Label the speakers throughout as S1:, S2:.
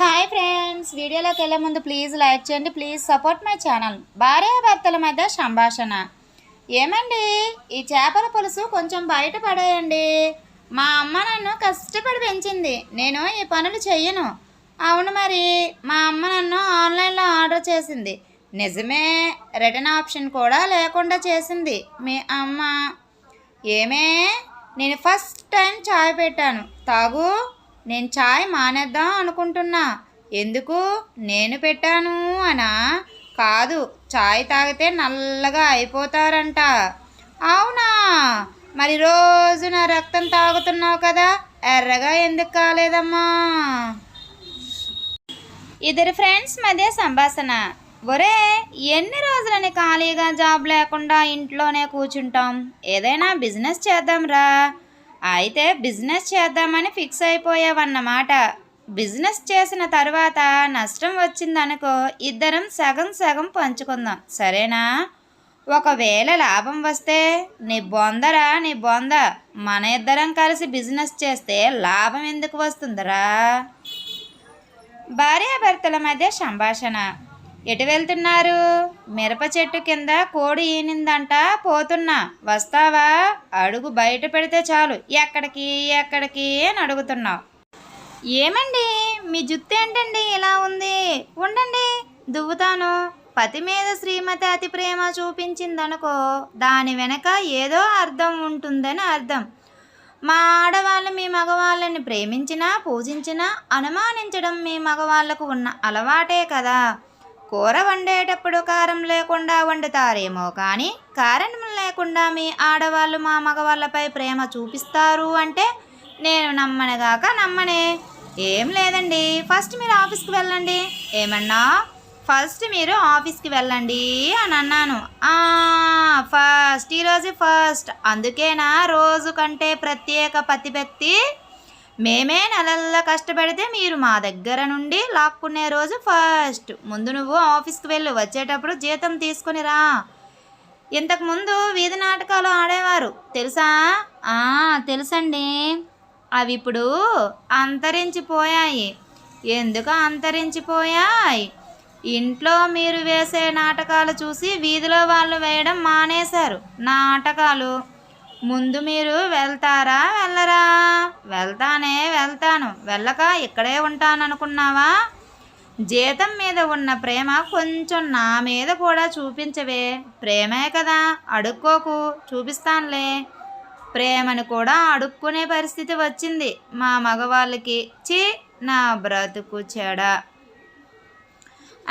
S1: Hi friends, వీడియోలోకి వెళ్ళే ముందు ప్లీజ్ లైక్ చేయండి, ప్లీజ్ సపోర్ట్ మై ఛానల్. భార్యాభర్తల మధ్య సంభాషణ. ఏమండి, ఈ చేపల పులుసు కొంచెం బయట పడేయండి. మా అమ్మ నన్ను కష్టపడి పెంచింది, నేను ఈ పనులు చెయ్యను. అవును మరి, మా అమ్మ నన్ను ఆన్లైన్లో ఆర్డర్ చేసింది. నిజమే, రిటర్న్ ఆప్షన్ కూడా లేకుండా చేసింది మీ అమ్మ. ఏమే, నేను ఫస్ట్ టైం చాయ్ పెట్టాను, తాగు. నేను చాయ్ మానేద్దాం అనుకుంటున్నా. ఎందుకు? నేను పెట్టాను అనా? కాదు, చాయ్ తాగితే నల్లగా అయిపోతారంట. అవునా? మరి రోజు నా రక్తం తాగుతున్నావు కదా, ఎర్రగా ఎందుకు కాలేదమ్మా? ఇద్దరు ఫ్రెండ్స్ మధ్య సంభాషణ. ఒరే, ఎన్ని రోజులని ఖాళీగా జాబ్ లేకుండా ఇంట్లోనే కూర్చుంటాం? ఏదైనా బిజినెస్ చేద్దాంరా. అయితే బిజినెస్ చేద్దామని ఫిక్స్ అయిపోయావన్నమాట. బిజినెస్ చేసిన తర్వాత నష్టం వచ్చిందనుకో, ఇద్దరం సగం సగం పంచుకుందాం, సరేనా? ఒకవేళ లాభం వస్తే నీ బొందరా, నీ బొంద. మన ఇద్దరం కలిసి బిజినెస్ చేస్తే లాభం ఎందుకు వస్తుందిరా? భార్యాభర్తల మధ్య సంభాషణ. ఎటు వెళ్తున్నారు? మిరప చెట్టు కింద కోడి ఈనిందంట, పోతున్నా, వస్తావా? అడుగు బయట పెడితే చాలు, ఎక్కడికి ఎక్కడికి అని అడుగుతున్నావు. ఏమండి, మీ జుత్తు ఏంటండి ఇలా ఉంది? ఉండండి, దువ్వుతాను. పతి మీద శ్రీమతి అతి ప్రేమ చూపించిందనుకో, దాని వెనక ఏదో అర్థం ఉంటుందని అర్థం. మా ఆడవాళ్ళు మీ మగవాళ్ళని ప్రేమించినా పూజించినా అనుమానించడం మీ మగవాళ్ళకు ఉన్న అలవాటే కదా. కూర వండేటప్పుడు కారం లేకుండా వండుతారేమో కానీ కారణం లేకుండా మీ ఆడవాళ్ళు మా మగవాళ్ళపై ప్రేమ చూపిస్తారు అంటే నేను నమ్మనగాక నమ్మనే. ఏం లేదండి, ఫస్ట్ మీరు ఆఫీస్కి వెళ్ళండి. ఏమన్నా? ఫస్ట్ మీరు ఆఫీస్కి వెళ్ళండి అని అన్నాను. ఫస్ట్, ఈరోజు ఫస్ట్. అందుకేనా రోజు కంటే ప్రత్యేక ప్రతిపత్తి. మేమే నెలల్లో కష్టపడితే మీరు మా దగ్గర నుండి లాక్కునే రోజు ఫస్ట్. ముందు నువ్వు ఆఫీస్కి వెళ్ళు, వచ్చేటప్పుడు జీతం తీసుకుని రా. ఇంతకుముందు వీధి నాటకాలు ఆడేవారు, తెలుసా? తెలుసండి. అవి ఇప్పుడు అంతరించిపోయాయి. ఎందుకు అంతరించిపోయాయి? ఇంట్లో మీరు వేసే నాటకాలు చూసి వీధిలో వాళ్ళు వేయడం మానేశారు నాటకాలు. ముందు మీరు వెళ్తారా వెళ్ళరా? వెళ్తాను. వెళ్ళక ఇక్కడే ఉంటాననుకున్నావా? జీతం మీద ఉన్న ప్రేమ కొంచెం నా మీద కూడా చూపించవే. ప్రేమే కదా, అడుక్కోకు, చూపిస్తానులే. ప్రేమను కూడా అడుక్కునే పరిస్థితి వచ్చింది మా మగవాళ్ళకి. నా బ్రతుకు చెడ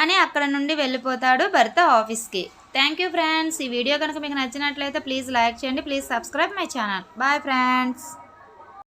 S1: అని అక్కడ నుండి వెళ్ళిపోతాడు భర్త ఆఫీస్కి. Thank you friends. ఈ వీడియో కనుక మీకు నచ్చినట్లయితే ప్లీజ్ లైక్ చేయండి, please subscribe my channel. Bye friends.